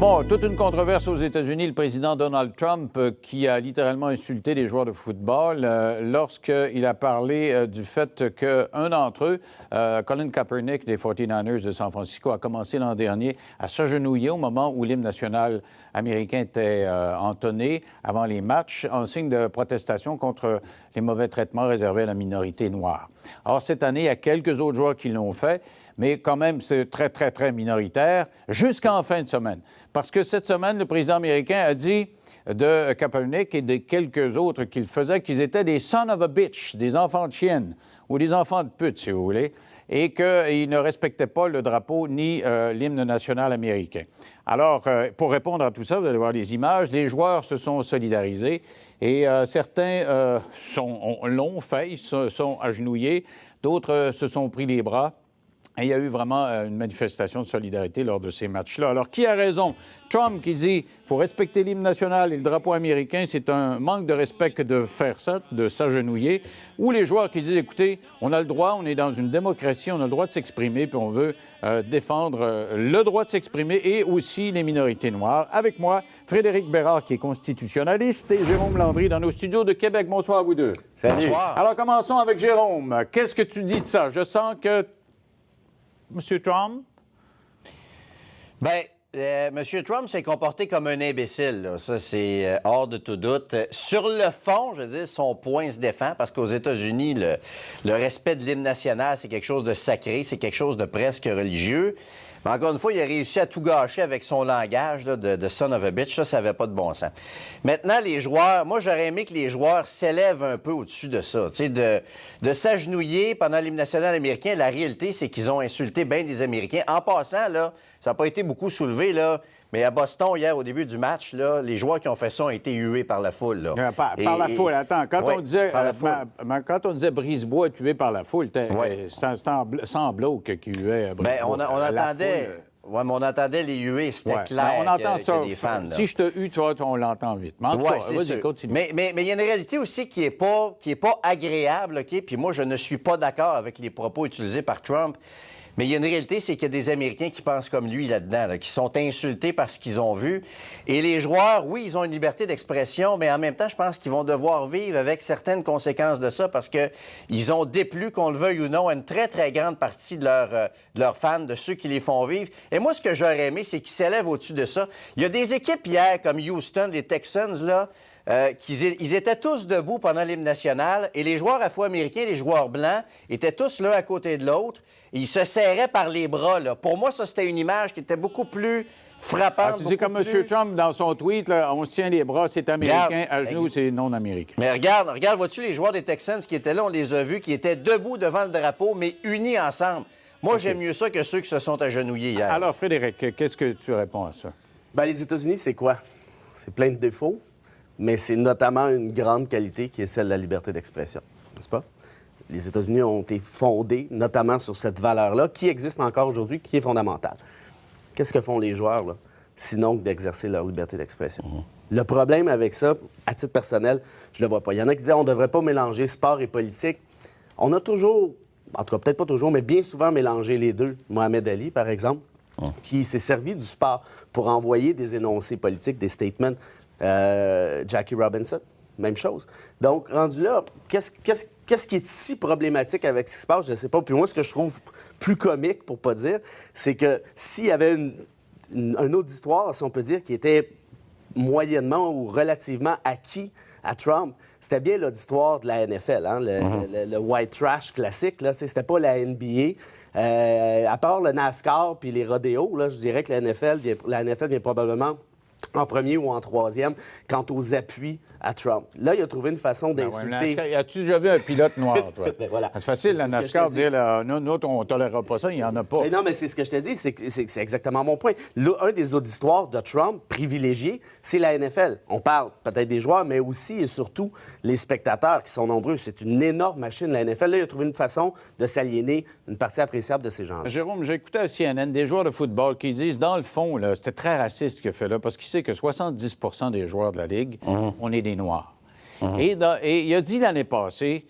Bon, toute une controverse aux États-Unis. Le président Donald Trump qui a littéralement insulté les joueurs de football lorsqu'il a parlé du fait qu'un d'entre eux, Colin Kaepernick des 49ers de San Francisco, a commencé l'an dernier à s'agenouiller au moment où l'hymne national américain était entonné avant les matchs en signe de protestation contre les mauvais traitements réservés à la minorité noire. Or, cette année, il y a quelques autres joueurs qui l'ont fait, mais quand même, c'est très, très, très minoritaire, jusqu'en fin de semaine. Parce que cette semaine, le président américain a dit de Kaepernick et de quelques autres qu'il faisait qu'ils étaient des son of a bitch, des enfants de chienne, ou des enfants de pute, si vous voulez, et qu'ils ne respectaient pas le drapeau ni l'hymne national américain. Alors, pour répondre à tout ça, vous allez voir les images, les joueurs se sont solidarisés et certains l'ont fait, ils se sont agenouillés, d'autres se sont pris les bras. Et il y a eu vraiment une manifestation de solidarité lors de ces matchs-là. Alors, qui a raison? Trump qui dit qu'il faut respecter l'hymne national et le drapeau américain, c'est un manque de respect que de faire ça, de s'agenouiller. Ou les joueurs qui disent, écoutez, on a le droit, on est dans une démocratie, on a le droit de s'exprimer, puis on veut défendre le droit de s'exprimer et aussi les minorités noires. Avec moi, Frédéric Bérard, qui est constitutionnaliste, et Jérôme Landry dans nos studios de Québec. Bonsoir à vous deux. Salut. Bonsoir. Alors, commençons avec Jérôme. Qu'est-ce que tu dis de ça? Je sens que Monsieur Trump? Bien, M. Trump s'est comporté comme un imbécile. Là. Ça, c'est hors de tout doute. Sur le fond, je veux dire, son point se défend parce qu'aux États-Unis, le respect de l'hymne national, c'est quelque chose de sacré, c'est quelque chose de presque religieux. Mais encore une fois, il a réussi à tout gâcher avec son langage là, de son of a bitch. Ça n'avait pas de bon sens. Maintenant, les joueurs, moi, j'aurais aimé que les joueurs s'élèvent un peu au-dessus de ça. Tu sais, de s'agenouiller pendant l'hymne national américain, la réalité, c'est qu'ils ont insulté bien des Américains. En passant, là, ça n'a pas été beaucoup soulevé, là, mais à Boston, hier, au début du match, là, les joueurs qui ont fait ça ont été hués par la foule. Là. Par la foule, attends. Quand, oui, quand on disait Brisebois tué par la foule, c'était sans bloc qui huait Brisebois. Bien, on entendait... Oui, mais on entendait les huées, c'était clair on entend que ça, des fans. Là. Si je te hue, toi, on l'entend vite. Mais en tout cas, vas-y, continue. Mais il y a une réalité aussi qui n'est pas agréable, OK? Puis moi, je ne suis pas d'accord avec les propos utilisés par Trump. Mais il y a une réalité, c'est qu'il y a des Américains qui pensent comme lui là-dedans, là, qui sont insultés par ce qu'ils ont vu. Et les joueurs, oui, ils ont une liberté d'expression, mais en même temps, je pense qu'ils vont devoir vivre avec certaines conséquences de ça parce qu'ils ont déplu, qu'on le veuille ou non, à une très, très grande partie de leurs fans, de ceux qui les font vivre. Et moi, ce que j'aurais aimé, c'est qu'ils s'élèvent au-dessus de ça. Il y a des équipes hier, comme Houston, les Texans, là, ils étaient tous debout pendant l'hymne national et les joueurs afro-américains, les joueurs blancs, étaient tous l'un à côté de l'autre. Ils se serraient par les bras. Là. Pour moi, ça, c'était une image qui était beaucoup plus frappante. Tu dis comme M. Trump, dans son tweet, là, on se tient les bras, c'est américain, à genoux, c'est non-américain. Mais regarde, vois-tu les joueurs des Texans qui étaient là, on les a vus, qui étaient debout devant le drapeau, mais unis ensemble. Moi, j'aime mieux ça que ceux qui se sont agenouillés hier. Alors, Frédéric, qu'est-ce que tu réponds à ça? Bien, les États-Unis, c'est quoi? C'est plein de défauts. Mais c'est notamment une grande qualité qui est celle de la liberté d'expression, n'est-ce pas? Les États-Unis ont été fondés notamment sur cette valeur-là, qui existe encore aujourd'hui, qui est fondamentale. Qu'est-ce que font les joueurs, là, sinon que d'exercer leur liberté d'expression? Le problème avec ça, à titre personnel, je le vois pas. Il y en a qui disent qu'on ne devrait pas mélanger sport et politique. On a toujours, en tout cas peut-être pas toujours, mais bien souvent mélangé les deux. Mohamed Ali, par exemple, qui s'est servi du sport pour envoyer des énoncés politiques, des statements. Jackie Robinson, même chose. Donc, rendu là, qu'est-ce qui est si problématique avec ce qui se passe? Je ne sais pas. Puis moi, ce que je trouve plus comique, pour pas dire, c'est que s'il y avait un auditoire, si on peut dire, qui était moyennement ou relativement acquis à Trump, c'était bien l'auditoire de la NFL, hein? Le white trash classique. Là, c'était pas la NBA. À part le NASCAR puis les rodéos, là, je dirais que la NFL vient probablement en premier ou en troisième, quant aux appuis à Trump. Là, il a trouvé une façon d'insulter... As-tu déjà vu un pilote noir, toi? Voilà. C'est facile, la NASCAR, de dire, là, nous, on ne tolérera pas ça, il n'y en a pas. Mais non, mais c'est ce que je te dis, c'est exactement mon point. Là, un des auditoires de Trump, privilégiés, c'est la NFL. On parle peut-être des joueurs, mais aussi et surtout les spectateurs qui sont nombreux. C'est une énorme machine, la NFL. Là, il a trouvé une façon de s'aliéner une partie appréciable de ces gens-là. Jérôme, j'ai écouté à CNN des joueurs de football qui disent, dans le fond, là, c'était très raciste ce qu'il a fait là, parce qu'il sait que 70 des joueurs de la Ligue, on est des Noirs. Et il a dit l'année passée,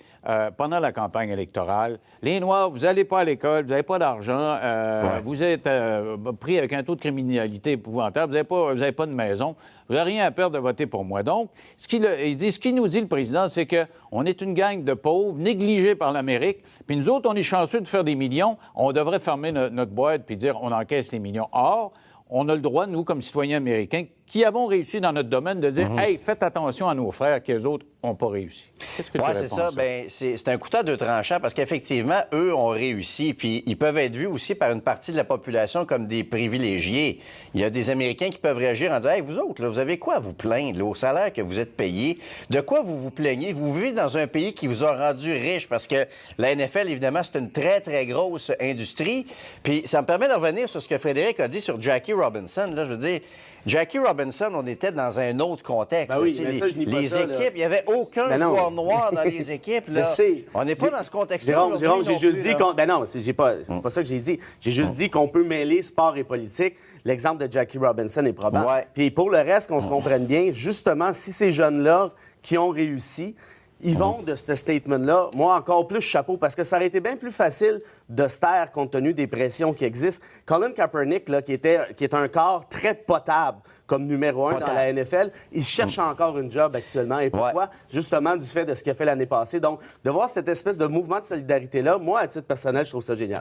pendant la campagne électorale, les Noirs, vous n'allez pas à l'école, vous n'avez pas d'argent, vous êtes pris avec un taux de criminalité épouvantable, vous n'avez pas de maison, vous n'avez rien à perdre de voter pour moi. Donc, ce qu'il nous dit, le président, c'est qu'on est une gang de pauvres, négligés par l'Amérique, puis nous autres, on est chanceux de faire des millions, on devrait fermer notre boîte puis dire on encaisse les millions. Or, on a le droit, nous, comme citoyens américains, qui avons réussi dans notre domaine, de dire hey, faites attention à nos frères qui, eux autres, n'ont pas réussi. Qu'est-ce que tu réponds c'est ça. à ça? Bien, c'est un couteau à deux tranchants parce qu'effectivement, eux ont réussi. Puis ils peuvent être vus aussi par une partie de la population comme des privilégiés. Il y a des Américains qui peuvent réagir en disant hey, vous autres, là, vous avez quoi à vous plaindre là, au salaire que vous êtes payé? De quoi vous vous plaignez? Vous vivez dans un pays qui vous a rendu riche parce que la NFL, évidemment, c'est une très, très grosse industrie. Puis ça me permet de revenir sur ce que Frédéric a dit sur Jackie Robinson. Là, je veux dire, Jackie Robinson, on était dans un autre contexte. Ben oui, mais ça, je nie pas les ça, équipes, là. il n'y avait aucun joueur noir dans les équipes. Là. Je sais. On n'est pas dans ce contexte-là. Jérôme, j'ai juste dit qu'on... Ben non, c'est pas ça que j'ai dit. J'ai juste dit qu'on peut mêler sport et politique. L'exemple de Jackie Robinson est probable. Ouais. Puis pour le reste, qu'on se comprenne bien, justement, si ces jeunes-là qui ont réussi, ils vont de ce statement-là, moi, encore plus chapeau, parce que ça aurait été bien plus facile de se taire compte tenu des pressions qui existent. Colin Kaepernick, là, qui est un corps très potable comme numéro 1 dans la NFL, il cherche encore une job actuellement. Et pourquoi? Justement, du fait de ce qu'il a fait l'année passée. Donc, de voir cette espèce de mouvement de solidarité-là, moi, à titre personnel, je trouve ça génial.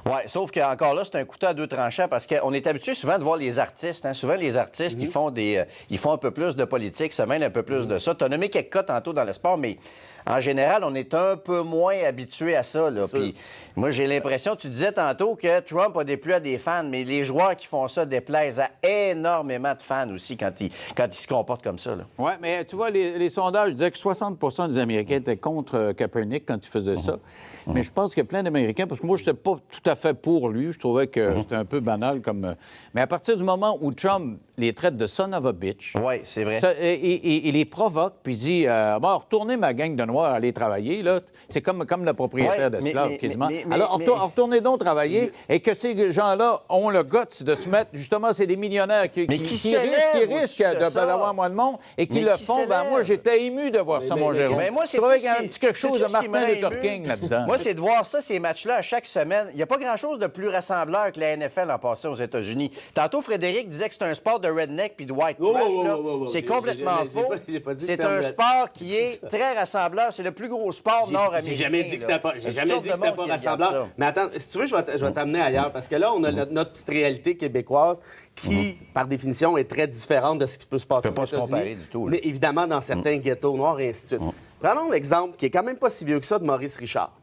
Oui, sauf qu'encore là, c'est un couteau à deux tranchants parce qu'on est habitué souvent de voir les artistes. Hein? Souvent, les artistes, ils font un peu plus de politique, se mêlent un peu plus de ça. Tu as nommé quelques cas tantôt dans le sport, mais en général, on est un peu moins habitué à ça. Là. Puis moi, j'ai l'impression, tu disais tantôt que Trump a déplu à des fans, mais les joueurs qui font ça déplaisent à énormément de fans aussi quand ils se comportent comme ça. Oui, mais tu vois, les sondages disaient que 60 des Américains étaient contre Kaepernick quand il faisait ça. Mais je pense qu'il y a plein d'Américains, parce que moi, je n'étais pas tout à fait pour lui. Je trouvais que c'était un peu banal comme... Mais à partir du moment où Trump les traite de son of a bitch... Oui, c'est vrai. Il les provoque, puis il dit bon, retournez ma gang de Noirs à aller travailler, là. C'est comme le propriétaire d'esclaves, quasiment. Alors, retournez donc travailler, et que ces gens-là ont le guts de se mettre... Justement, c'est des millionnaires qui risquent d'avoir moins de monde, et qui le font. Ben, moi, j'étais ému de voir ça, mon Jérôme. Mais moi, je trouvais qu'il y a un petit quelque chose de Martin Luther King là-dedans. Moi, c'est de voir ça, ces matchs-là, à chaque semaine. Il n'y a pas grand-chose de plus rassembleur que la NFL en passant aux États-Unis. Tantôt, Frédéric disait que c'est un sport de redneck puis de white trash. C'est complètement faux. C'est un sport qui est très rassembleur. C'est le plus gros sport nord-américain. J'ai jamais dit que c'était pas rassembleur. Mais attends, si tu veux, je vais t'amener ailleurs. Parce que là, on a notre petite réalité québécoise qui, par définition, est très différente de ce qui peut se passer aux États-Unis. Ça ne peut pas se comparer du tout. Mais évidemment, dans certains ghettos noirs et ainsi de suite. Prenons l'exemple, qui est quand même pas si vieux que ça, de Maurice Richard.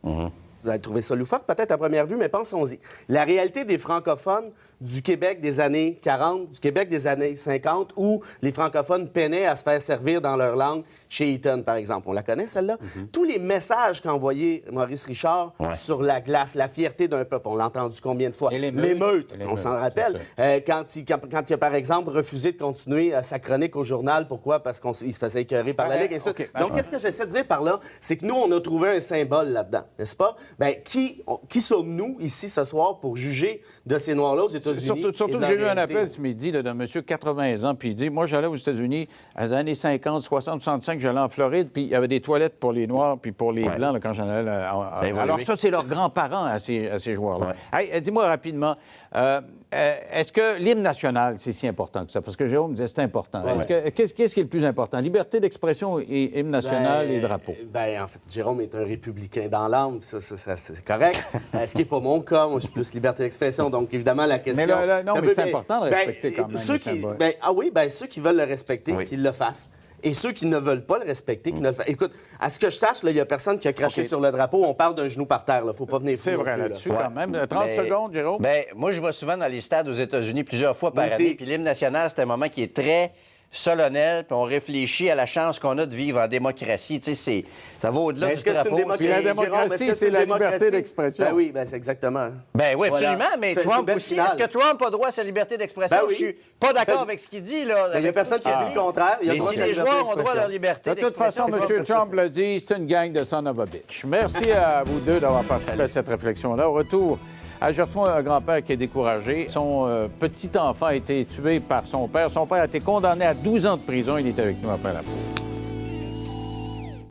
Vous allez trouver ça loufoque, peut-être à première vue, mais pensons-y. La réalité des francophones du Québec des années 40, du Québec des années 50, où les francophones peinaient à se faire servir dans leur langue chez Eaton, par exemple. On la connaît, celle-là? Tous les messages qu'envoyait Maurice Richard sur la glace, la fierté d'un peuple, on l'a entendu combien de fois? L'émeute, on s'en rappelle. Quand il a, par exemple, refusé de continuer sa chronique au journal, pourquoi? Parce qu'il se faisait écœurer par la Ligue. Et donc, qu'est-ce que j'essaie de dire par là? C'est que nous, on a trouvé un symbole là-dedans, n'est-ce pas? Bien, qui sommes-nous ici ce soir pour juger de ces Noirs-là aux États-Unis? Surtout que j'ai eu un appel ce midi d'un monsieur de 80 ans, puis il dit, moi, j'allais aux États-Unis à les années 50, 60, 65, j'allais en Floride, puis il y avait des toilettes pour les Noirs puis pour les Blancs là, quand j'en allais. Alors ça, c'est leurs grands-parents à ces joueurs-là. Hey, dis-moi rapidement, est-ce que l'hymne national, c'est si important que ça? Parce que Jérôme disait c'est important. Qu'est-ce qui est le plus important? Liberté d'expression et hymne national et drapeau? En fait, Jérôme est un républicain dans l'âme, ça c'est correct. Ce qui n'est pas mon cas, moi, je suis plus liberté d'expression. Donc, évidemment, la question... Mais c'est important de respecter quand même le symbole. Ceux qui veulent le respecter, qu'ils le fassent. Et ceux qui ne veulent pas le respecter, qui ne le fassent. Écoute, à ce que je sache, il n'y a personne qui a craché sur le drapeau. On parle d'un genou par terre. Il ne faut pas venir fou. C'est vrai là-dessus, quand même. 30 secondes, Jérôme. Moi, je vais souvent dans les stades aux États-Unis plusieurs fois par année. Puis l'hymne national, c'est un moment qui est très solennel, puis on réfléchit à la chance qu'on a de vivre en démocratie. Tu sais, ça va au-delà du drapeau. Puis la démocratie, c'est la liberté d'expression. Ben oui, c'est exactement. Ben oui, absolument, mais Trump aussi. Est-ce que Trump a droit à sa liberté d'expression? Je suis pas d'accord avec ce qu'il dit, là. Il n'y a personne qui a dit le contraire. Mais si les joueurs ont droit à leur liberté d'expression... De toute façon, M. Trump l'a dit, c'est une gang de son of a bitch. Merci à vous deux d'avoir participé à cette réflexion-là. Au retour... je reçois un grand-père qui est découragé. Son petit enfant a été tué par son père. Son père a été condamné à 12 ans de prison. Il est avec nous après la pause.